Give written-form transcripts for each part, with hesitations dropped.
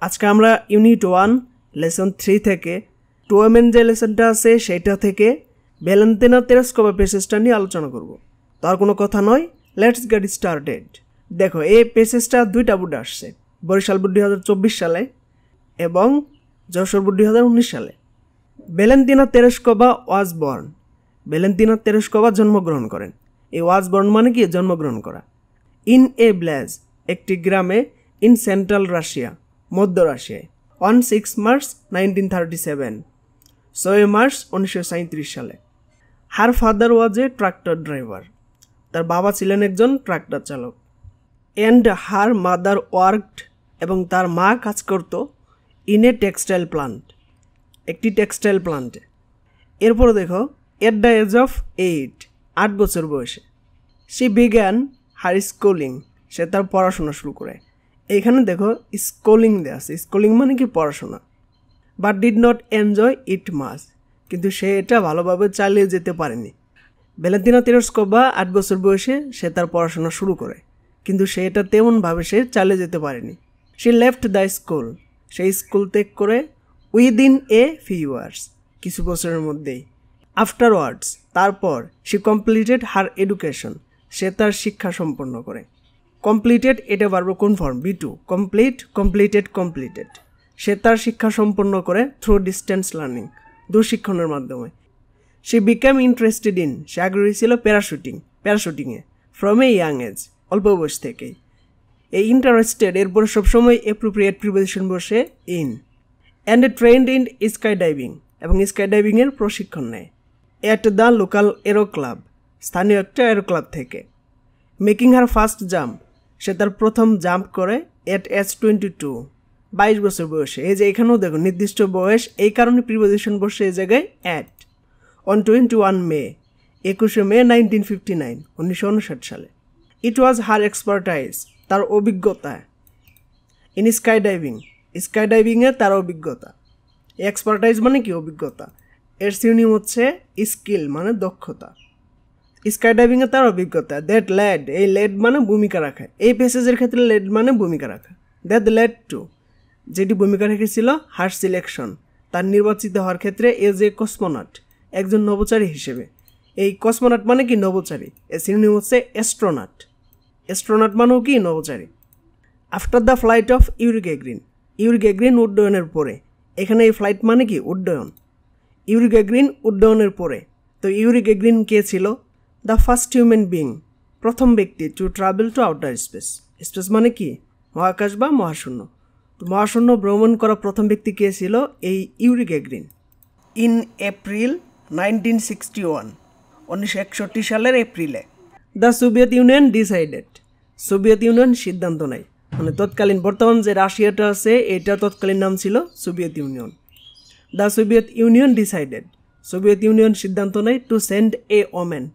আজকে আমরা unit 1 lesson 3 থেকে 2 যে লেসনটা আছে সেটা থেকে ভ্যালেন্তিনা তেরেস্কোভা পেসেজটা নিয়ে আলোচনা করব। তার কোনো কথা নয়, লেটস গেট স্টার্টেড। দেখো, এই পেসেজটা দুইটা বোর্ডে আসছে, বরিশাল বোর্ড 2024 সালে এবং যশোর বোর্ড 2019 সালে। Valentina Tereshkova was born, Valentina Tereshkova জন্মগ্রহণ করেন। এই ওয়াজ বর্ন মানে কি? জন্মগ্রহণ করা। ইন এ ব্লেজ, একটি গ্রামে, ইন সেন্ট্রাল রাশিয়া, মধ্য রাশিয়ায়, অন 6 মার্চ 1937, 6 মার্চ 1937 সালে। Her father was A tractor driver, তার বাবা ছিলেন একজন ট্রাক্টর চালক। অ্যান্ড হার মাদার ওয়ার্কড, এবং তার মা কাজ করত ইন এ টেক্সটাইল প্লান্ট, একটি টেক্সটাইল প্লান্টে। এরপরে দেখো, এট দ্য এজ অফ 8 বছর বয়সে, শি বিগ্যান হার স্কুলিং, সে তার পড়াশোনা শুরু করে। এইখানে দেখো স্কুলিং দেওয়া আছে, স্কুলিং মানে কি? পড়াশোনা। But did not enjoy it much, কিন্তু সে এটা ভালোভাবে চালিয়ে যেতে পারেনি। ভ্যালেন্তিনা তেরেস্কোভা 8 বছর বয়সে সে তার পড়াশোনা শুরু করে, কিন্তু সে এটা তেমনভাবে সে চালিয়ে যেতে পারেনি। সে লেফট দ্য স্কুল, সেই স্কুল ত্যাগ করে, উইদিন এ ফিউ ইয়ার্স, কিছু বছরের মধ্যেই। আফটারওয়ার্ডস, তারপর, শি কমপ্লিটেড হার এডুকেশন, সে তার শিক্ষা সম্পন্ন করে। কমপ্লিটেড এটা ভার্ব কোন form? B2। Complete, completed, completed. সে তার শিক্ষা সম্পন্ন করে থ্রু ডিস্টেন্স লার্নিং, দূরশিক্ষণের মাধ্যমে। সে বিকাম ইন্টারেস্টেড ইন, সে আগ্রহী ছিল প্যারাশুটিংয়ে, ফ্রম এ ইয়াং এজ, অল্প বয়স থেকেই। এই ইন্টারেস্টেড এরপরে সবসময় অ্যাপ্রোপ্রিয়েট প্রিপোজিশন বসে in. And trained in sky diving, এবং স্কাই ডাইভিংয়ের প্রশিক্ষণ নেয়। At the local aero club, স্থানীয় একটা এরো ক্লাব থেকে। মেকিং হার ফার্স্ট জাম্প, সে তার প্রথম জাম্প করে এট এজ 22, 22 বছর বয়সে। এই যে এখানেও দেখো নির্দিষ্ট বয়স, এই কারণে প্রিপোজিশন বসে এই জায়গায় অ্যাট। অন 21 মে, 21 মে 1959, 1959 সালে। ইট ওয়াজ হার এক্সপার্টাইজ, তার অভিজ্ঞতা। ইন স্কাই ডাইভিং, স্কাই ডাইভিংয়ে তার অভিজ্ঞতা। এক্সপার্টাইজ মানে কি? অভিজ্ঞতা। এর সিনোনিম হচ্ছে স্কিল মানে দক্ষতা। স্কাই ডাইভিংয়ে তার অভিজ্ঞতা। দ্যাট লেড, এই লেড মানে ভূমিকা রাখা। এই প্যাসেজের ক্ষেত্রে লেড মানে ভূমিকা রাখা। দ্যাট লেড টু, যেটি ভূমিকা রেখেছিল হার সিলেকশন, তার নির্বাচিত হওয়ার ক্ষেত্রে এজ এ কসমোনট, একজন নভোচারী হিসেবে। এই কসমোনট মানে কি? নভোচারী। এর সিনোনিম হচ্ছে অ্যাস্ট্রোনট। অ্যাস্ট্রোনট মানেও কি? নভোচারী। After the flight of Yuri Gagarin, Yuri Gagarin উড্ডয়নের পরে। এখানে এই ফ্লাইট মানে কি? উড্ডয়ন। ইউরি গ্যাগরিন উড্ডয়নের পরে। তো ইউরি গ্যাগরিন কে ছিল? দ্য ফার্স্ট হিউম্যান বিং, প্রথম ব্যক্তি to travel to outer space. Space মানে কি? মহাকাশ বা মহাশূন্য। তো মহাশূন্য ভ্রমণ করা প্রথম ব্যক্তি কে ছিল? এই ইউরি গ্যাগরিন। ইন এপ্রিল 1961, 1961 সালের এপ্রিলে, the Soviet union decided, Soviet union সিদ্ধান্ত নেয়, মানে তৎকালীন বর্তমান যে রাশিয়াটা আছে এটা তৎকালীন নাম ছিল Soviet union. The Soviet union decided, Soviet union সিদ্ধান্ত নেয় টু সেন্ড এ ওমেন,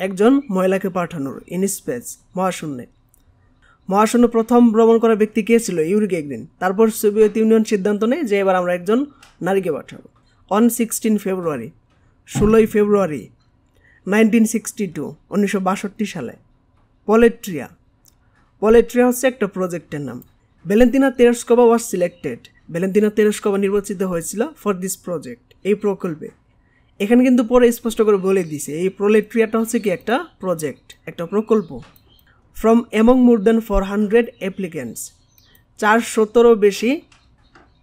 একজন মহিলাকে পাঠানোর, ইন স্পেস, মহাশূন্যে। মহাশূন্য প্রথম ভ্রমণ করা ব্যক্তি কে ছিল? Yuri Gagarin. তারপর সোভিয়েত ইউনিয়ন সিদ্ধান্ত নেয় যে এবার আমরা একজন নারীকে পাঠাবো। অন 16 ফেব্রুয়ারি, 16 ফেব্রুয়ারি 1962, 1962 সালে। পোলেট্রিয়া, পোলেট্রিয়া হচ্ছে একটা প্রজেক্টের নাম। ভ্যালেন্তিনা তেরেস্কোভা ওয়াজ সিলেক্টেড, ভ্যালেন্তিনা তেরেস্কোভা নির্বাচিত হয়েছিল ফর দিস প্রজেক্ট, এই প্রকল্পে। এখানে কিন্তু পরে স্পষ্ট করে বলে দিছে এই পোলেট্রিয়াটা হচ্ছে কি? একটা প্রজেক্ট, একটা প্রকল্প। From among more than 400 applicants, 400 বেশি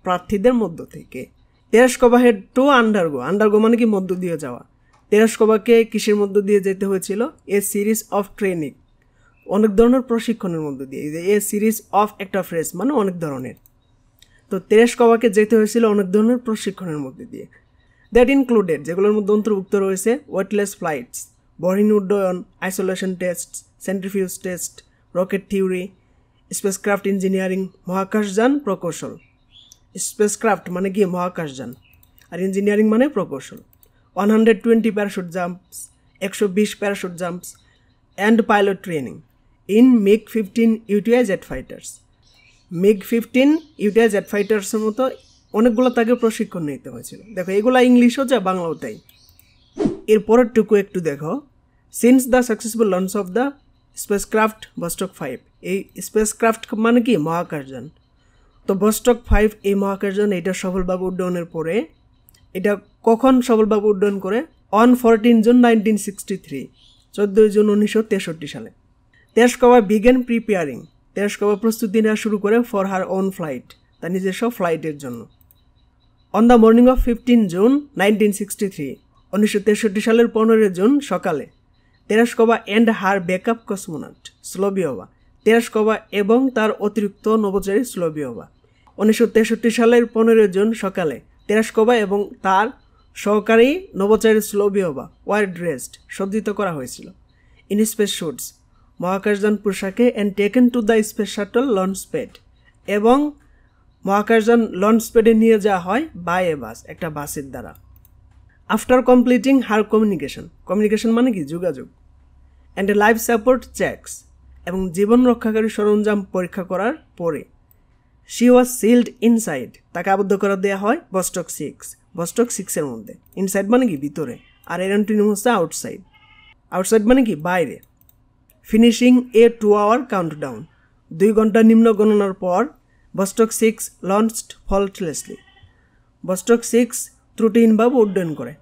প্রার্থীদের মধ্য থেকে। Tereshkova head to undergo, undergo মানে কি? মধ্য দিয়ে যাওয়া। তেরেস্কোভাকে কিসের মধ্য দিয়ে যেতে হয়েছিল? এ সিরিজ অফ ট্রেনিং, অনেক ধরনের প্রশিক্ষণের মধ্য দিয়ে। এ সিরিজ অফ একটা ফ্রেজ মানে অনেক ধরনের। তো তেরেস্কোভাকে যেতে হয়েছিল অনেক ধরনের প্রশিক্ষণের মধ্যে দিয়ে। দ্যাট ইনক্লুডেড, যেগুলোর মধ্যে অন্তর্ভুক্ত রয়েছে ওয়েটলেস ফ্লাইটস, বহির্ণ উড্ডয়ন, isolation test, centrifuge test, rocket theory, spacecraft engineering, মহাকাশযান প্রকৌশল। স্পেসক্রাফট মানে কি? মহাকাশযান। আর ইঞ্জিনিয়ারিং মানে প্রকৌশল। 120 parachute jumps, 120 parachute jumps, and pilot training in MiG-15 UTI jet fighters. MiG-15 UTI jet ফাইটার্সের মতো অনেকগুলো তাকে প্রশিক্ষণ নিতে হয়েছিল। দেখো এগুলো ইংলিশও যা, বাংলাও তাই। এরপরের টুকু একটু দেখো। Since the successful launch of the spacecraft Vostok 5, এই স্পেসক্রাফট মানে কি? মহাকাশযান। তো ভস্টক 5 এই মহাকাশযান এটা সফলভাবে উড্ডয়নের পরে এটা কখন সফলভাবে উড্ডয়ন করে অন 14 জুন 1963 14 জুন 1963 সালে তেরেস্কোভা বিগেন প্রিপেয়ারিং তেরেস্কোভা প্রস্তুতি নেওয়া শুরু করে ফর হার ওন ফ্লাইট তার নিজস্ব ফ্লাইটের জন্য। On the morning of 15 June 1963 1963 সালের 15 জুন সকালে Tereshkova and her backup cosmonaut Solovyova Tereshkova এবং তার অতিরিক্ত নভোচারী সোলোভিয়োভা 1963 সালের 15 জুন সকালে তেরেস্কোভা এবং তার সহকারী নভোচারী সোলোভিয়োভা ওয়ার ড্রেসড সজ্জিত করা হয়েছিল ইন স্পেস শুটস মহাকাশযান পোশাকে and taken to the space shuttle launch pad এবং মহাকাশযান লঞ্চ প্যাডে নিয়ে যাওয়া হয় বাই এ বাস একটা বাসের দ্বারা। আফটার কমপ্লিটিং হার কমিউনিকেশন মানে কি যোগাযোগ and a life support checks এবং জীবন রক্ষাকারী সরঞ্জাম পরীক্ষা করার পরে শি ওয়াজ সিল্ড ইনসাইড তাকে আবদ্ধ করা দেওয়া হয় ভস্টক 6 এর মধ্যে। ইনসাইড মানে কি ভিতরে আর এর অ্যান্টোনিম হচ্ছে আউটসাইড মানে কি বাইরে। ফিনিশিং এ 2 আওয়ার কাউন্টডাউন 2 ঘন্টা নিম্ন গণনার পর ভস্টক 6 লঞ্চড ফল্টলেসলি ভস্টক 6 ত্রুটিহীনভাবে উড্ডয়ন করে।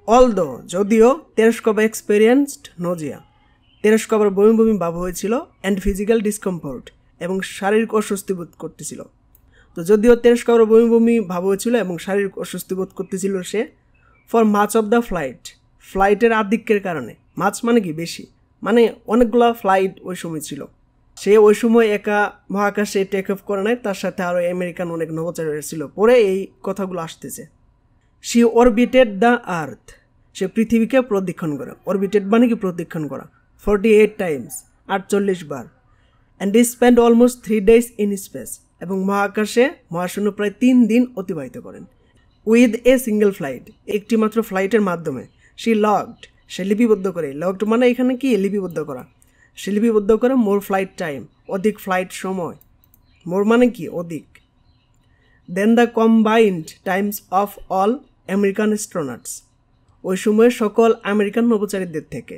অলদো যদিও তেরেস্কোভা এক্সপেরিয়েন্সড নোজিয়া তেরেস্কোভার বমি ভাব হয়েছিল অ্যান্ড ফিজিক্যাল ডিসকমফোর্ট এবং শারীরিক অস্বস্তি বোধ করতেছিল। তো যদিও তেরেস্কোভার বমি ভাব হয়েছিল এবং শারীরিক অস্বস্তি বোধ করতেছিল সে ফর মাচ অফ দ্য ফ্লাইটের আধিক্যের কারণে। মাছ মানে কি বেশি, মানে অনেকগুলো ফ্লাইট ওই সময় ছিল, সে ওই সময় একা মহাকাশে টেক অফ করে নাই, তার সাথে আরও আমেরিকান অনেক নভোচারী ছিল। পরে এই কথাগুলো আসতেছে। শি অরবিটেড দ্য আর্থ সে পৃথিবীকে প্রদক্ষিণ করে। অরবিটেড মানে কি প্রদক্ষিণ করা 48 Times 48 bar. And spend almost 3 days in space এবং মহাশূন্য প্রায় 3 দিন অতিবাহিত করেন। উইথ এ সিঙ্গেল ফ্লাইট একটি মাত্র ফ্লাইটের মাধ্যমে। সে লিপিবদ্ধ করে। লগড মানে এখানে কি লিপিবদ্ধ করা। সে লিপিবদ্ধ করে মোর ফ্লাইট টাইম অধিক ফ্লাইট সময়। মোর মানে কি অধিক। Then the combined times of all American astronauts ওই সময়ের সকল আমেরিকান নভোচারীদের থেকে।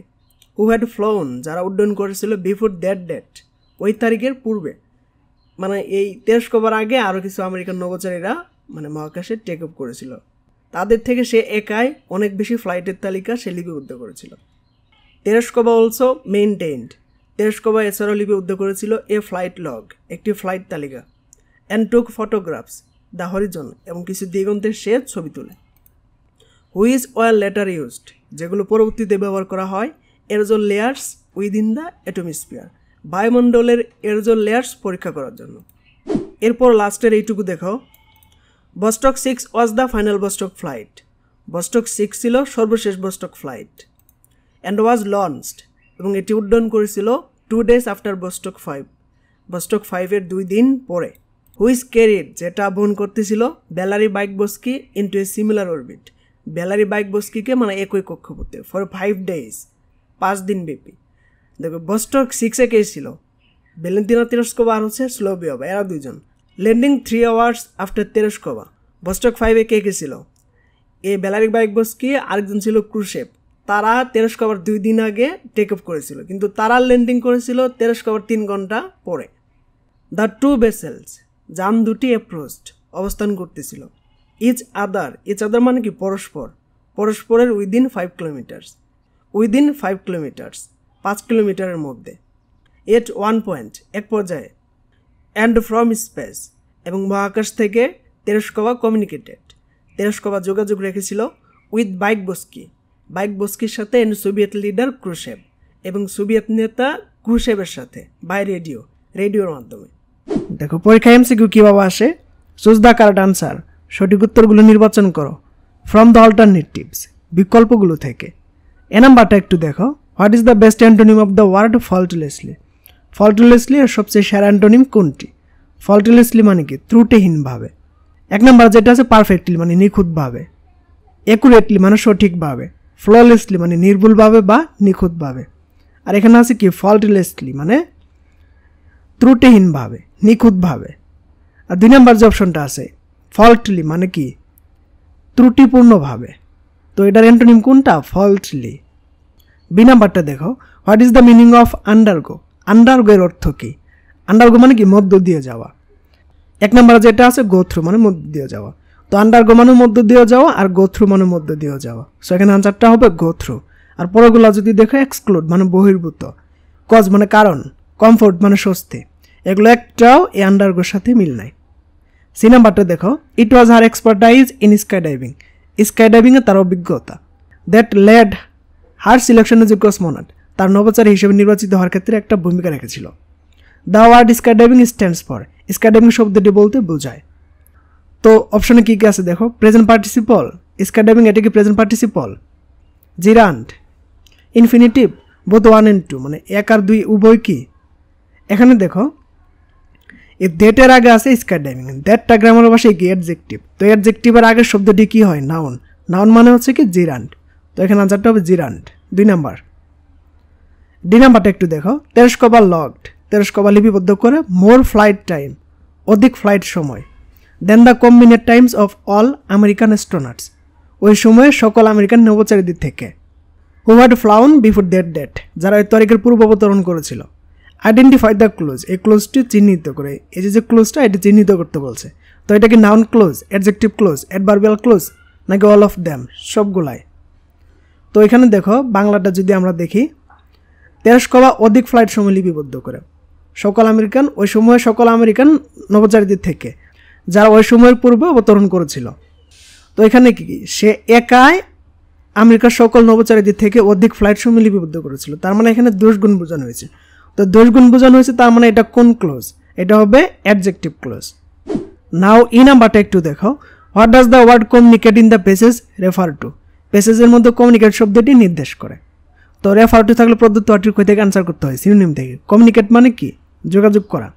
হু হ্যাড ফ্লোন যারা উড্ডয়ন করেছিল বিফোর দ্যাট ডেট ওই তারিখের পূর্বে, মানে এই তেরেস্কোভার আগে আরও কিছু আমেরিকান নভোচারীরা মানে মহাকাশে টেক অফ করেছিল, তাদের থেকে সে একাই অনেক বেশি ফ্লাইটের তালিকা সে লিপিবদ্ধ করেছিল। তেরেস্কোভা অলসো মেইনটেইনড তেরেস্কোভা এছাড়াও লিপিবদ্ধ করেছিল এ ফ্লাইট লগ একটি ফ্লাইট তালিকা। And took photographs the Harijan এবং কিছু দিগন্তের সে ছবি তোলে। হুইচ ওয়ার লেটার ইউজড যেগুলো পরবর্তীতে ব্যবহার করা হয় এরোজল লেয়ার্স উইদিন দ্য অ্যাটমসফিয়ার বায়ুমণ্ডলের এরোজল লেয়ার্স পরীক্ষা করার জন্য। এরপর লাস্টের এইটুকু দেখো। Vostok 6 was the final Vostok flight Vostok 6 ছিল সর্বশেষ Vostok flight. And was launched এবং এটি উড্ডয়ন করেছিল 2 days আফটার ভস্টক 5 ভস্টক 5-এর 2 দিন পরে। হুইচ ক্যারিড যেটা বহন করতেছিল Valeri Bykovsky into a similar orbit Valeri বাইকবস্কিকে মানে একই কক্ষপথে ফর 5 days 5 দিন ব্যাপী। দেখো ভস্টক 6-এ কে ছিল ভ্যালেন্তিনা তেরেস্কোভা আর হচ্ছে সোলোভিয়োভা, এরা দুজন। Landing 3 hours after Tereshkova Vostok 5-এ কে ছিল এই ভ্যালেরি বাইকবস্কি, আরেকজন ছিল ক্রুশেভ। তারা তেরেস্কোভার 2 দিন আগে টেক অফ করেছিল, কিন্তু তারা ল্যান্ডিং করেছিল তেরেস্কোভার 3 ঘন্টা পরে। দ্য 2 ভেসেলস যান দুটি অ্যাপ্রোচড অবস্থান করতেছিল। ইচ আদার মানে কি পরস্পরের উইদিন 5 কিলোমিটার্স 5 কিলোমিটারের মধ্যে। এট ওয়ান পয়েন্ট এক পর্যায়ে। অ্যান্ড ফ্রম স্পেস এবং মহাকাশ থেকে তেরেস্কোভা কমিউনিকেটেড তেরেস্কোভা যোগাযোগ রেখেছিল উইথ বাইকবস্কির সাথে অ্যান্ড সোভিয়েত লিডার ক্রুশেভ এবং সোভিয়েত নেতা ক্রুশেভের সাথে বাই রেডিওর মাধ্যমে। দেখো পরীক্ষা এমসিকিউ কীভাবে আসে। চুজ দ্য কারেক্ট আনসার সঠিক উত্তরগুলো নির্বাচন করো ফ্রম দ্য অল্টারনেটিভস বিকল্পগুলো থেকে। এ নাম্বারটা একটু দেখো। What is the best antonym of the word faultlessly এর সবচেয়ে সেরা অ্যান্টোনিম কোনটি? ফল্টলেসলি মানে কি ত্রুটিহীনভাবে। 1 নাম্বার যেটা আছে পারফেক্টলি মানে নিখুঁতভাবে, অ্যাকুরেটলি মানে সঠিকভাবে, ফ্ললেসলি মানে নির্ভুলভাবে বা নিখুঁতভাবে। আর এখানে আছে কি ফল্টলেসলি মানে ত্রুটিহীনভাবে নিখুঁতভাবে। আর 2 নাম্বার যে অপশনটা আছে ফল্টলি মানে কি ত্রুটিপূর্ণভাবে। তো এটার অ্যান্টোনিম কোনটা? ফল্টলি। বি নাম্বারটা দেখো। What is the meaning of undergo এর অর্থ কি? আন্ডারগো মানে কি মধ্য দিয়ে যাওয়া। 1 নম্বরে যেটা আছে গো থ্রু মানে মধ্য দিয়ে যাওয়া, তো আন্ডারগো মানে মধ্য দিয়ে যাওয়া আর গো থ্রু মানে মধ্য দিয়ে যাওয়া, সো এখানে আনসারটা হবে গো থ্রু। আর পরেরগুলো যদি দেখো এক্সক্লুড মানে বহির্ভূত, কজ মানে কারণ, কমফোর্ট মানে স্বস্তি, এগুলো একটাও এই আন্ডারগোর সাথে মিল নাই। সি নাম্বারটা দেখো, it was her expertise in sky diving, sky ডাইভিংয়ে তার অভিজ্ঞতা, that led her selection as a cosmonaut, তার নভোচারী হিসেবে নির্বাচিত হওয়ার ক্ষেত্রে একটা ভূমিকা রেখেছিল। The word sky diving stands for, sky diving শব্দটি বলতে বোঝায়। তো অপশনে কী কী আছে দেখো, প্রেজেন্ট পার্টিসিপল, স্কাই ডাইভিং এটা কি present participle, জিরান্ড, infinitive, both 1 and 2 মানে 1 আর 2 উভয় কি। এখানে দেখো এই দ্যাটের আগে আছে স্কাই ডাইভিং, দ্যাটটা গ্রামার ভাষায় কি অ্যাডজেক্টিভ, তো অ্যাডজেক্টিভের আগের শব্দটি কি হয়, নাউন, নাউন মানে হচ্ছে কি জিরান্ড, তো এখানে আনসারটা হবে জিরান্ড 2 নাম্বার। ডি নাম্বারটা একটু দেখো, তেরস্কোবা লকড, তেরস্কোবা লিপিবদ্ধ করে মোর ফ্লাইট টাইম, অধিক ফ্লাইট সময়, then the combined times of all American astronauts, ওই সময়ে সকল আমেরিকান নভোচারীদের থেকে, who had flown before that date, যারা ওই তারিখের পূর্ব অবতরণ করেছিল। আইডেন্টিফাই দ্য ক্লোজ, এই ক্লোজটি চিহ্নিত করে, এই যে ক্লোজটা এটি চিহ্নিত করতে বলছে, তো এটা কি noun clause, adjective clause, adverbial close নাকি অল অফ দ্যাম, সবগুলাই। তো এখানে দেখো বাংলাটা যদি আমরা দেখি, তেরস্কোবা অধিক ফ্লাইট সময় লিপিবদ্ধ করে সকল আমেরিকান, ওই সময়ে সকল আমেরিকান নভোচারীদের থেকে যারা ওই সময়ের পূর্বে অবতরণ করেছিল। তো এখানে কি সে একাই আমেরিকার সকল নভোচারীদের থেকে অধিক ফ্লাইট সময় লিপিবদ্ধ করেছিল, তার মানে এখানে দোষ গুণ বোঝানো হয়েছে। তো দোষ গুণ বোঝানো হয়েছে, তার মানে এটা কোন ক্লোজ, এটা হবে অ্যাডজেক্টিভ ক্লোজ। নাও ই নাম্বারটা একটু দেখো, what does the word communicate in the passage refer to, পেসেজের মধ্যে কমিউনিকেট শব্দটি নির্দেশ করে। তো রেফার টু থাকলে প্রদত্ত আর্টিকেল থেকে অ্যান্সার করতে হয় সিনোনিম থেকে। কমিউনিকেট মানে কি, যোগাযোগ করা,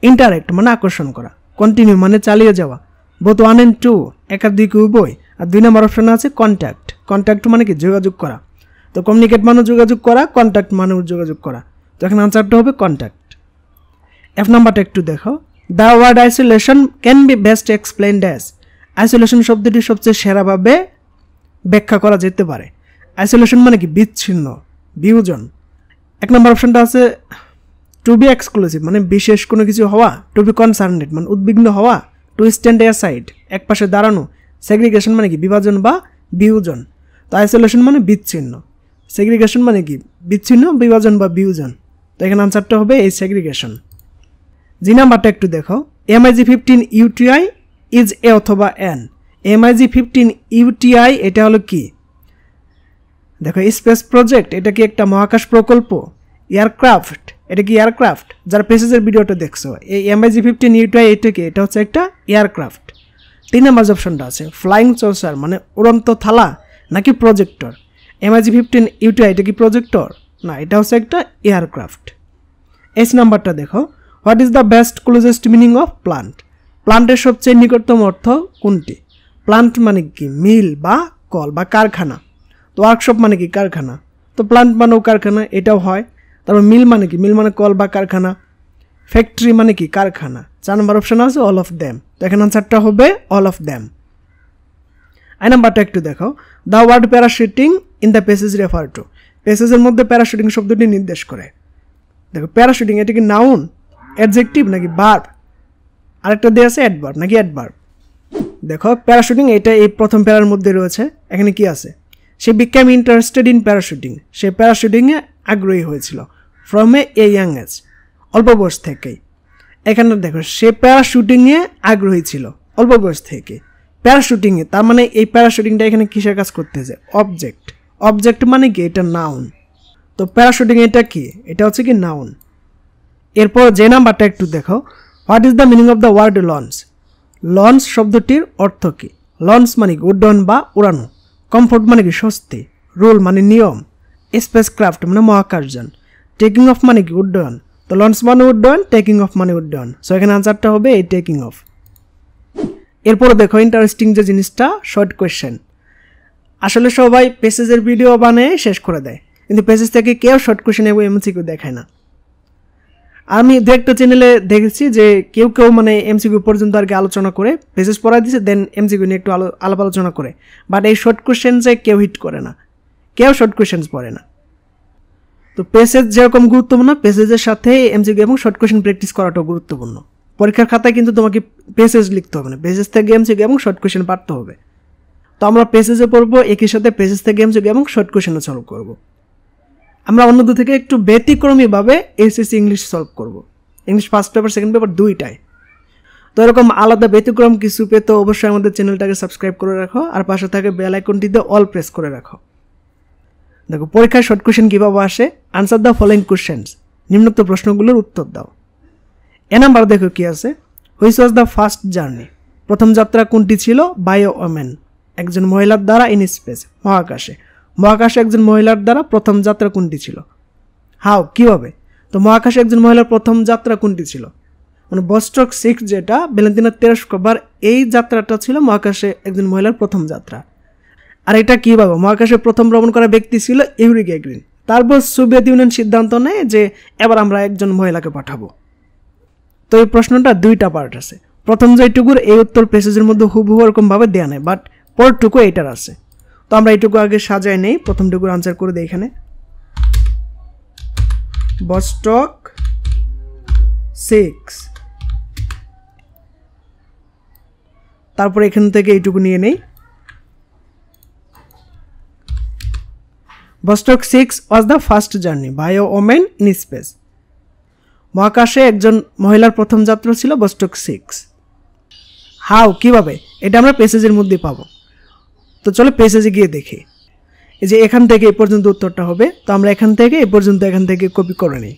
ইন্টারেক্ট মানে আকর্ষণ করা, কন্টিনিউ মানে চালিয়ে যাওয়া, বোথ 1 and 2 1 আর 2 উভয়, আর 2 নম্বর অপশনে আছে কন্ট্যাক্ট, কন্ট্যাক্ট মানে কি যোগাযোগ করা, তো কমিউনিকেট মানে যোগাযোগ করা, কন্ট্যাক্ট মানে যোগাযোগ করা, তো এখানে আনসারটা হবে কন্ট্যাক্ট। এফ নাম্বারটা একটু দেখো, the word isolation can be best explained as, isolation শব্দটি সবচেয়ে সেরাভাবে ব্যাখ্যা করা যেতে পারে। আইসোলেশন মানে কি বিচ্ছিন্ন, বিয়োজন। 1 নম্বর অপশনটা আছে টু বি এক্সক্লুসিভ মানে বিশেষ কোনো কিছু হওয়া, টু বি কনসার্নেড মানে উদ্বিগ্ন হওয়া, টু স্ট্যান্ড এ সাইড এক পাশে দাঁড়ানো, সেগ্রিগেশন মানে কি বিভাজন বা বিয়োজন, তো আইসোলেশন মানে বিচ্ছিন্ন, সেগ্রিগেশন মানে কি বিচ্ছিন্ন, বিভাজন বা বিয়োজন, তো এখানে আনসারটা হবে এই সেগ্রিগেশন। জি নাম্বারটা একটু দেখো, MIG 15 UTI ইজ এ অথবা এন, MIG 15 UTI এটা হলো কি, দেখো স্পেস প্রজেক্ট এটা কি একটা মহাকাশ প্রকল্প, এয়ারক্রাফট এটা কি এয়ারক্রাফট, যারা পেসেজের ভিডিওটা দেখছো এই MIG 15 UTI এটা কি, এটা হচ্ছে একটা এয়ারক্রাফট। 3 নম্বর অপশনটা আছে ফ্লাইং সসার মানে উড়ন্ত থালা নাকি প্রজেক্টর, MIG 15 UTI এটা কি প্রজেক্টর, না এটা হচ্ছে একটা এয়ারক্রাফট। এস নাম্বারটা দেখো, what is the best closest meaning of plant, প্লান্টের সবচেয়ে নিকটতম অর্থ কোনটি, প্লান্ট মানে কি মিল বা কল বা কারখানা, তো ওয়ার্কশপ মানে কি কারখানা, তো প্লান্ট মানেও কারখানা এটাও হয়, তারপর মিল মানে কি, মিল মানে কল বা কারখানা, ফ্যাক্টরি মানে কি কারখানা। 4 নম্বর অপশন আছে অল অফ দ্যাম, তো এখানে আনসারটা হবে অল অফ দ্যাম। আই নাম্বারটা একটু দেখো, the word parachuting in the passage refer to, পেসেজের মধ্যে প্যারাশুটিং শব্দটি নির্দেশ করে। দেখো প্যারাশুটিং এটা কি নাউন, অ্যাডজেক্টিভ নাকি ভার্ব, আরেকটা দেওয়া আছে অ্যাডভার্ব নাকি অ্যাডভার্ব। দেখো প্যারাশুটিং এটা এই প্রথম প্যারার মধ্যে রয়েছে, এখানে কি আছে, সে বিকেম ইন্টারেস্টেড ইন প্যারাশুটিং, সে প্যারাশুটিংয়ে আগ্রহী হয়েছিল ফ্রম এ ইয়াং এজ, অল্প বয়স থেকেই। এখানে দেখো সে প্যারাশুটিংয়ে আগ্রহী ছিল অল্প বয়স থেকে, প্যারাশুটিংয়ে তার মানে এই প্যারাশুটিংটা এখানে কিসের কাজ করতেছে, অবজেক্ট, অবজেক্ট মানে কি এটা নাউন, তো প্যারাশুটিং এটা কি, এটা হচ্ছে কি নাউন। এরপর যে নাম্বারটা একটু দেখো, what is the meaning of the word launch, launch শব্দটির অর্থ কি, লঞ্চ মানে কি উড্ডয়ন বা উড়ানো, কমফোর্ট মানে কি স্বস্তি, রুল মানে নিয়ম, স্পেস ক্রাফট মানে মহাকাশযান, টেকিং অফ মানে কি উড্ডয়ন, তো লঞ্চ মানে উড্ডয়ন, টেকিং অফ মানে উড্ডয়ন, সো এখানে আনসারটা হবে এই টেকিং অফ। এরপর দেখো ইন্টারেস্টিং যে জিনিসটা, শর্ট কোয়েশ্চেন। আসলে সবাই পেসেজের ভিডিও বানিয়ে শেষ করে দেয়, কিন্তু পেসেজ থেকে কেউ শর্ট কোয়েশ্চেন এবং MCQ দেখায় না। আমি দু একটা চ্যানেলে দেখেছি যে কেউ কেউ মানে MCQ পর্যন্ত আর কি আলোচনা করে পেসেজ পড়াই দিচ্ছে, দেন MCQ নিয়ে একটু আলাপ আলোচনা করে, বাট এই শর্ট কোয়েশ্চেন্সে কেউ হিট করে না, কেউ শর্ট কোয়েশ্চেন্স পড়ে না। তো পেসেজ যেরকম গুরুত্বপূর্ণ, পেসেজের সাথে MCQ এবং শর্ট কোয়েশ্চেন প্র্যাকটিস করাটাও গুরুত্বপূর্ণ। পরীক্ষার খাতায় কিন্তু তোমাকে পেসেজ লিখতে হবে না, পেসেজ থেকে এমসিকিউ এবং শর্ট কোয়েশ্চেন পারতে হবে। তো আমরা পেসেজে পড়বো, একই সাথে পেসেজ থেকে এমসিকিউ এবং শর্ট কোয়েশ্চেনও সলভ করব। আমরা অন্যদের থেকে একটু ব্যতিক্রমীভাবে এসএসসি ইংলিশ সলভ করব, English first paper second paper দুইটাই। তো এরকম আলাদা ব্যতিক্রম কিছু পেতে অবশ্যই আমাদের চ্যানেলটাকে সাবস্ক্রাইব করে রাখো, আর পাশে থাকে বেল আইকনটিতে অল প্রেস করে রাখো। দেখো পরীক্ষায় শর্ট কোয়েশ্চেন কীভাবে আসে, আনসার দ্য ফলোইং কোয়েশ্চেন্স, নিম্নোক্ত প্রশ্নগুলোর উত্তর দাও। এ নাম্বার দেখো কি আছে, which was the first journey, প্রথম যাত্রা কোনটি ছিল, বাই এ ওমেন, একজন মহিলার দ্বারা, ইন স্পেস, মহাকাশে, মহাকাশে একজন মহিলার দ্বারা প্রথম যাত্রা কোনটি ছিল। হাউ, কীভাবে, তো মহাকাশে একজন মহিলার প্রথম যাত্রা কোনটি ছিল, মানে বস্টক 6 যেটা ভ্যালেন্টিনা তেরেস্কোভার, এই যাত্রাটা ছিল মহাকাশে একজন মহিলার প্রথম যাত্রা। আর এটা কীভাবে, মহাকাশে প্রথম ভ্রমণ করা ব্যক্তি ছিল ইউরি গ্যাগরিন। তারপর সোভিয়েত ইউনিয়ন সিদ্ধান্ত নেয় যে এবার আমরা একজন মহিলাকে পাঠাবো। তো এই প্রশ্নটা দুইটা পার্ট আছে, প্রথম যেটুকুর এই উত্তর পেসেজের মধ্যে হুবহু এরকমভাবে দেওয়া নেই, বাট পরটুকু এইটার আছে। তো আমরা এইটুকু আগে সাজাই নেই, প্রথমটুকুর আনসার করে দিই এখানে, বস্টক 6, তারপর এখান থেকে এইটুকু নিয়ে নেই, Vostok 6 was the first journey by a woman in space, মহাকাশে একজন মহিলার প্রথম যাত্রা ছিল বস্টক 6। হাউ, কীভাবে, এটা আমরা পেসেজের মধ্যে পাবো। তো চলো পেসেজে গিয়ে দেখি, এই যে এখান থেকে এই পর্যন্ত উত্তরটা হবে, তো আমরা এখান থেকে এই পর্যন্ত এখান থেকে কপি করে নিই।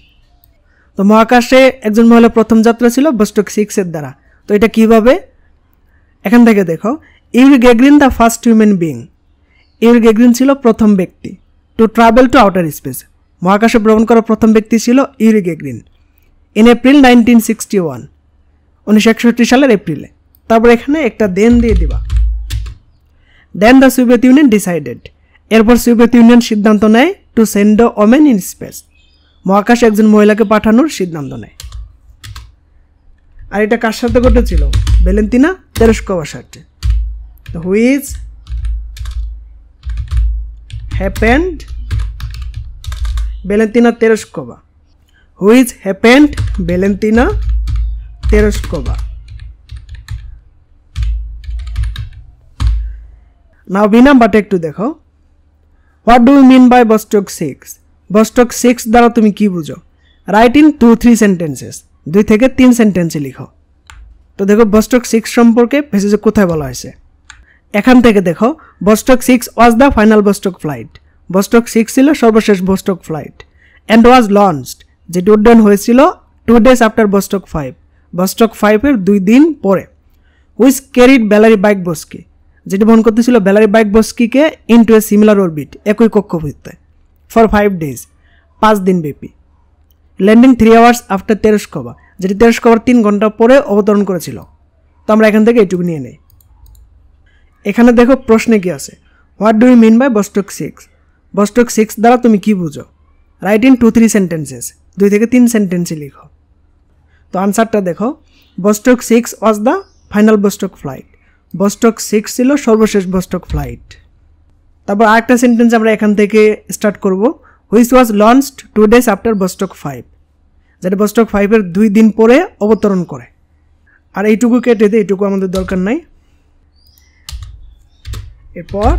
তো মহাকাশে একজন মহিলার প্রথম যাত্রা ছিল বস্টক 6 এর দ্বারা, তো এটা কীভাবে, এখান থেকে দেখো, Yuri Gagarin the first human being, Yuri Gagarin ছিল প্রথম ব্যক্তি, to travel to outer space, মহাকাশে ভ্রমণ করা প্রথম ব্যক্তি ছিল ইউরি গ্যাগরিন, ইন এপ্রিল 1961, 1961 সালের এপ্রিলে। তারপর এখানে একটা দেন দিয়ে দিবা, দেন দ্য সোভিয়েত ইউনিয়ন ডিসাইডেড, এরপর সোভিয়েত ইউনিয়ন সিদ্ধান্ত নেয় to send the women in space, মহাকাশে একজন মহিলাকে পাঠানোর সিদ্ধান্ত নেয়। আর এটা কার সাথে ঘটেছিল, ভ্যালেন্টিনা তেরেস্কোভার সাথে। Which happened Valentina Tereshkova, which happened Valentina Tereshkova. Now B নাম্বারটা একটু দেখো, what do you mean by Vostok 6, Vostok 6 দ্বারা তুমি কি বুঝো, রাইট ইন 2-3 সেন্টেন্সেস, 2 থেকে 3 সেন্টেন্সে লিখো। তো দেখো বস্টক 6 সম্পর্কে পেসেজে কোথায় বলা হয়েছে, এখান থেকে দেখো, বস্টক 6 ওয়াজ দ্য ফাইনাল বস্টক ফ্লাইট, বস্টক 6 ছিল সর্বশেষ বস্টক ফ্লাইট, অ্যান্ড ওয়াজ লঞ্চড, যেটি উড্ডয়ন হয়েছিল 2 days আফটার বস্টক 5, বস্টক 5 এর 2 দিন পরে, হুইচ ক্যারিড ভ্যালেরি বাইকবস্কি, যেটি বহন করতেছিল ভ্যালেরি বাইকবস্কিকে ইনটু এ সিমিলার অরবিট, একই কক্ষপথে, ফর 5 days, 5 দিন ব্যাপী, ল্যান্ডিং 3 hours আফটার তেরেস্কোভা, যেটি তেরেস্কোভার 3 ঘন্টা পরে অবতরণ করেছিল। তো আমরা এখান থেকে এইটুকু নিয়ে নেই। এখানে দেখো প্রশ্নে কি আছে, what do you mean by Vostok 6, Vostok 6 দ্বারা তুমি কি বুঝো, রাইট ইন 2-3 সেন্টেন্সেস, 2 থেকে 3 সেন্টেন্সে লিখো। তো আনসারটা দেখো, বস্টক 6 ওয়াজ দ্য ফাইনাল বস্টক ফ্লাইট, বস্টক 6 ছিল সর্বশেষ বস্টক ফ্লাইট। তারপর আরেকটা সেন্টেন্স আমরা এখান থেকে স্টার্ট করব, which was launched 2 days after Vostok 5, যেটা বস্টক 5 এর 2 দিন পরে অবতরণ করে। আর এইটুকু কেটে দিই, এইটুকু আমাদের দরকার নাই। এরপর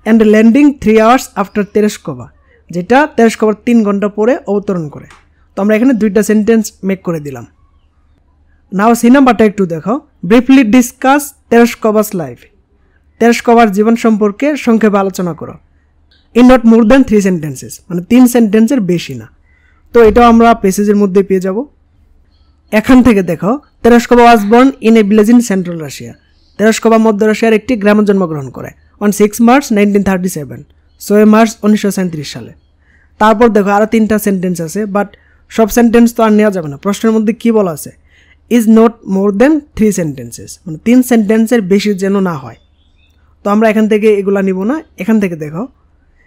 and landing 3 hours after Tereshkova, যেটা তেরেস্কোভার 3 ঘন্টা পরে অবতরণ করে। তো আমরা এখানে 2টা সেন্টেন্স মেক করে দিলাম। নাও সি নাম্বারটা একটু দেখো, ব্রিফলি ডিসকাস তেরেস্কোভাস লাইফ, তেরেস্কোভার জীবন সম্পর্কে সংক্ষেপে আলোচনা করো, in not more than 3 sentences, মানে 3 সেন্টেন্সের বেশি না। তো এটাও আমরা পেসেজের মধ্যে পেয়ে যাব। এখান থেকে দেখো, Tereshkova was born in a village in central Russia, Tereshkova মধ্য রাশিয়ার একটি গ্রামে জন্মগ্রহণ করে, অন 6 March 1937, 6 মার্চ 1937 সালে। তারপর দেখো আরও 3টা সেন্টেন্স আছে, বাট সব সেন্টেন্স তো আর নেওয়া যাবে না। প্রশ্নের মধ্যে কী বলা আছে, is not more then 3 sentences, মানে 3 সেন্টেন্সের বেশি যেন না হয়। তো আমরা এখান থেকে এগুলা নিব না। এখান থেকে দেখো,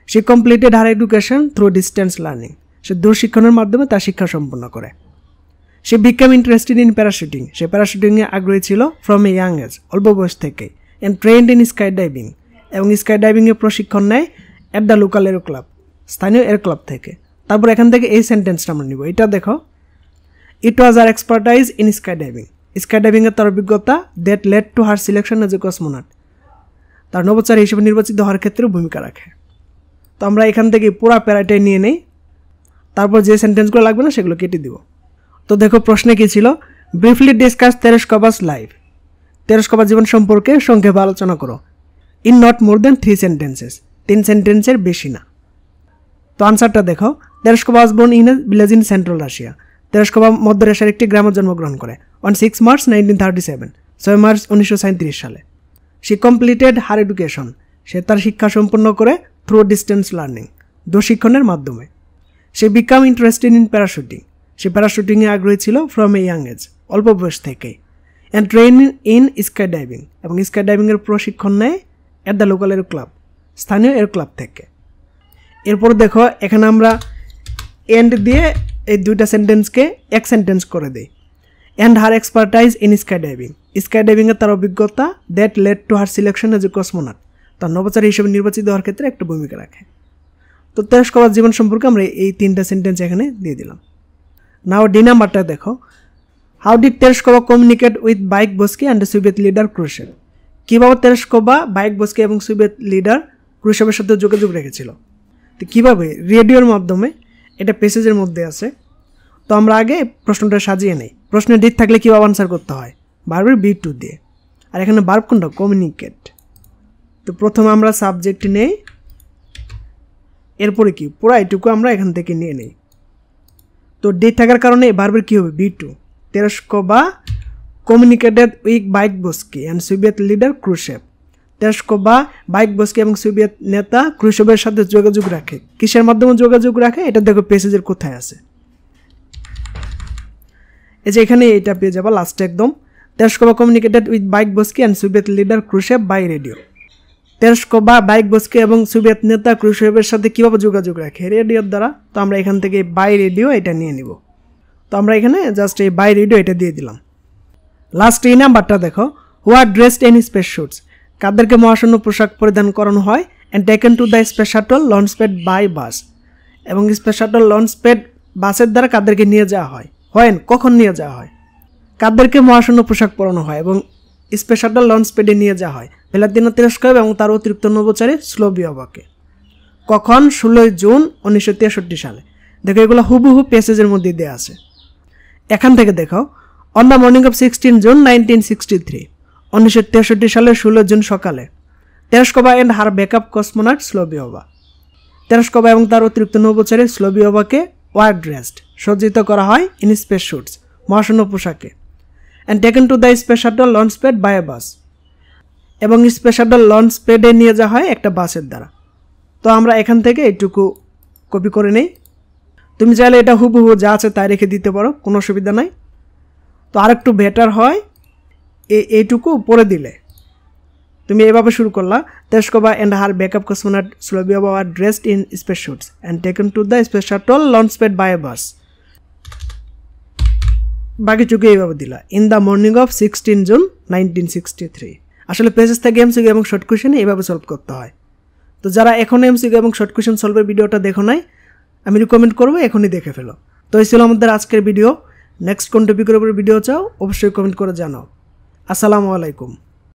সে completed her education through distance learning, সে দূরশিক্ষণের মাধ্যমে তার শিক্ষা সম্পন্ন করে। সে বিকাম ইন্টারেস্টেড ইন প্যারাশুটিং, সে প্যারাশুটিংয়ে আগ্রহী ছিল ফ্রম এ ইয়াং এজ, অল্প বয়স থেকেই। And trained in sky diving, এবং স্কাই ডাইভিংয়ে প্রশিক্ষণ নেয় at the local aero club, স্থানীয় এর ক্লাব থেকে। তারপর এখান থেকে এই সেন্টেন্সটা আমরা নিব। এটা দেখো, it was her expertise in sky diving. Sky ডাইভিংয়ের তার অভিজ্ঞতা that led to her selection as a cosmonaut, তার নভোচারী হিসেবে নির্বাচিত হওয়ার ক্ষেত্রে ভূমিকা রাখে। তো আমরা এখান থেকে পুরা প্যারাটাই নিয়ে নেই, তারপর যে সেন্টেন্সগুলো লাগবে না সেগুলো কেটে দিব। তো দেখো প্রশ্নে কী ছিল, briefly discuss Tereshkova's life, Tereshkova জীবন সম্পর্কে সংক্ষেপে আলোচনা করো, in not more than 3 sentences, 3 সেন্টেন্সের বেশি না। তো আনসারটা দেখো, Tereshkova was born in a village in central Russia, Tereshkova মধ্য রাশিয়ার একটি গ্রামে জন্মগ্রহণ করে অন 6 মার্চ 1937, 6 মার্চ 1937 সালে। শি কমপ্লিটেড হার এডুকেশন, সে তার শিক্ষা সম্পন্ন করে থ্রু ডিস্টেন্স লার্নিং, দূরশিক্ষণের মাধ্যমে। সে বিকাম ইন্টারেস্টেড ইন প্যারাশুটিং, সে প্যারাশুটিংয়ে আগ্রহী ছিল ফ্রম এ ইয়াং এজ, অল্প বয়স থেকেই। And train in sky diving, এবং স্কাই ডাইভিংয়ের প্রশিক্ষণ নেয় অ্যাট দ্য লোকাল এর ক্লাব, স্থানীয় এর ক্লাব থেকে। এরপর দেখো এখানে আমরা এন্ড দিয়ে এই 2টা সেন্টেন্সকে এক সেন্টেন্স করে দিই। And her expertise in sky diving, sky ডাইভিংয়ের তার অভিজ্ঞতা that led to her selection as a cosmonaut, তার নভোচারী হিসেবে নির্বাচিত হওয়ার ক্ষেত্রে একটা ভূমিকা রাখে। তো তেরেস্কোভার জীবন সম্পর্কে আমরা এই 3টা সেন্টেন্স এখানে দিয়ে দিলাম। নাও ডি নাম্বারটা দেখো, how did Tereshkova communicate with Bykovsky and Soviet leader Khrushchev, কীভাবে তেরেস্কোভা বাইক বস্কি এবং সোভিয়েত লিডার ক্রুশেভের সাথে যোগাযোগ রেখেছিল। তো কীভাবে, রেডিওর মাধ্যমে, এটা পেসেজের মধ্যে আছে। তো আমরা আগে প্রশ্নটা সাজিয়ে নেই, প্রশ্নে ডিড থাকলে কীভাবে আনসার করতে হয়, ভার্বের বি টু দিয়ে। আর এখানে ভার্ব কোনটা, কমিউনিকেট। তো প্রথমে আমরা সাবজেক্ট নেই, এরপরে কি পুরো এটুকু আমরা এখান থেকে নিয়ে নেই। তো ডিড থাকার কারণে ভার্বের কী হবে, B two. Tereshkova communicated with Bykovsky and Soviet leader Khrushchev, Tereshkova Bykovsky এবং সোভিয়েত নেতা ক্রুশেভের সাথে যোগাযোগ রাখে। কিসের মাধ্যমে যোগাযোগ রাখে, এটা দেখো পেসেজের কোথায় আছে, এই যে এখানে এটা পেয়ে যাবা লাস্টে একদম। Tereshkova communicated with Bykovsky and Soviet leader Khrushchev by radio, Tereshkova Bykovsky এবং সোভিয়েত নেতা ক্রুশেভের সাথে কীভাবে যোগাযোগ রাখে, রেডিওর দ্বারা। তো আমরা এখান থেকে বাই রেডিও এটা নিয়ে নিব। তো আমরা এখানে জাস্ট এই বাই রেডিও এটা দিয়ে দিলাম। লাস্ট এই নাম্বারটা দেখো, who are dressed in space suits, কাদেরকে মহাশূন্য পোশাক পরিধান করানো হয়, and taken to the space shuttle launch pad by bus, এবং স্পেস শাটল লঞ্চ প্যাড বাসের দ্বারা কাদেরকে নিয়ে যাওয়া হয়, কখন নিয়ে যাওয়া হয়, কাদেরকে মহাশূন্য পোশাক পরানো হয় এবং স্পেস শাটল লঞ্চ প্যাডে নিয়ে যাওয়া হয়, ভ্লাদিমির তেরেস্কোভ এবং তার অতিরিক্ত নভোচারী স্লোভিয়োভাকে। কখন, 16 জুন 1963 সালে। দেখো এগুলো হুবহু পেসেজের মধ্যে দেওয়া আছে। এখান থেকে দেখো, on the morning of 16 June 1963, 1963 সালের 16 জুন সকালে, Tereshkova and her backup cosmonaut Solovyova, Tereshkova এবং তার অতিরিক্ত নভোচারী স্লোভিয়োভাকে ওয়ার ড্রেসড, সজ্জিত করা হয় ইন স্পেস শুটস, মহাশূন্য পোশাকে, and taken to the space shuttle launch pad by bus, এবং স্পেস শাটল লঞ্চ প্যাডে নিয়ে যাওয়া হয় একটা বাসের দ্বারা। তো আমরা এখান থেকে এইটুকু কপি করে নেই, তুমি চাইলে এটা হুবহু যা আছে তাই রেখে দিতে পারো, কোনো অসুবিধা নাই। তো আরেকটু বেটার হয় এইটুকু পরে দিলে। তুমি এভাবে শুরু করলা, Tereshkova and her backup cosmonaut Solovyova are dressed in space suits and taken to the space shuttle launch pad by bus, বাকিটুকু এইভাবে দিলা, in the morning of 16 June 1963। আসলে পেজেস থেকে এমসিকিউ এবং শর্ট কোয়েশ্চেনে এইভাবে সলভ করতে হয়। তো যারা এখন এমসিকিউ এবং শর্ট কোয়েশ্চেন সলভের ভিডিওটা দেখো নাই, আমি রিকমেন্ড করবো এখনই দেখে ফেলো। তো এই ছিল আমাদের আজকের ভিডিও। নেক্সট কোন টপিকের উপর ভিডিও চাও অবশ্যই কমেন্ট করে জানাও। আসসালামু আলাইকুম।